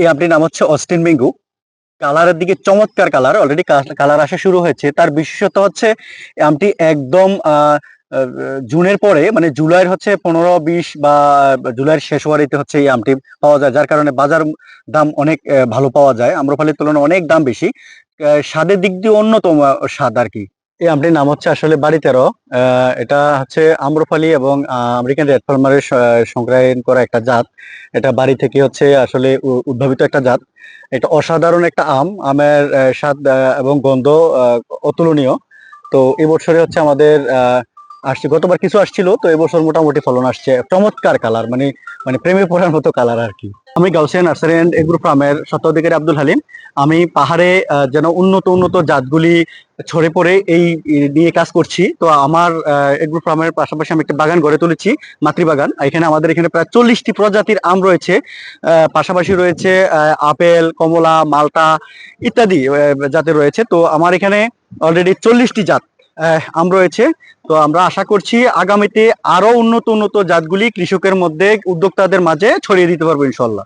এই আমটির নাম হচ্ছে অস্টিন মিঙ্গু। কালারের দিকে চমৎকার কালার, অলরেডি কালার আসা শুরু হয়েছে। তার বিশেষত হচ্ছে এই আমটি একদম জুনের পরে মানে জুলাইয়ের হচ্ছে 15-20 বা জুলাইয়ের শেষ ওয়ারিতে হচ্ছে এই আমটি পাওয়া যায়, যার কারণে বাজার দাম অনেক ভালো পাওয়া যায়, আম্রপালির তুলনায় অনেক দাম বেশি। স্বাদের দিক দিয়ে অন্যতম স্বাদ আর কি। এই আমটির নাম হচ্ছে আসলে বাড়ি তেরো। এটা হচ্ছে আম্রপালি এবং আমেরিকান রেড ফার্মারের সংগ্রাহণ করা একটা জাত। এটা বাড়ি থেকে হচ্ছে আসলে উদ্ভাবিত একটা জাত। এটা অসাধারণ একটা আম, আমের স্বাদ এবং গন্ধ অতুলনীয়। তো এবছরে হচ্ছে আমাদের আসছে, গতবার কিছু আসছিল, তো এবছর মোটামুটি ফলন আসছে। চমৎকার কালার, মানে মানে প্রেমে পড়ার মতো কালার আর কি। আমি গাউসিয়া নার্সারি অ্যান্ড এগ্রো ফার্মের স্বত্বাধিকারী আব্দুল হালিম। আমি পাহাড়ে যেন উন্নত উন্নত জাতগুলি ছড়ে পড়ে এই নিয়ে কাজ করছি। তো আমার এগ্রো ফার্মের পাশাপাশি আমি একটা বাগান গড়ে তুলেছি, মাতৃবাগান। এখানে আমাদের এখানে প্রায় 40টি প্রজাতির আম রয়েছে। পাশাপাশি রয়েছে আপেল, কমলা, মালটা ইত্যাদি জাতের রয়েছে। তো আমার এখানে অলরেডি 40টি জাত আম রয়েছে। তো আমরা আশা করছি আগামীতে আরো উন্নত উন্নত জাতগুলি কৃষকের মধ্যে, উদ্যোক্তাদের মাঝে ছড়িয়ে দিতে পারবো ইনশাল্লাহ।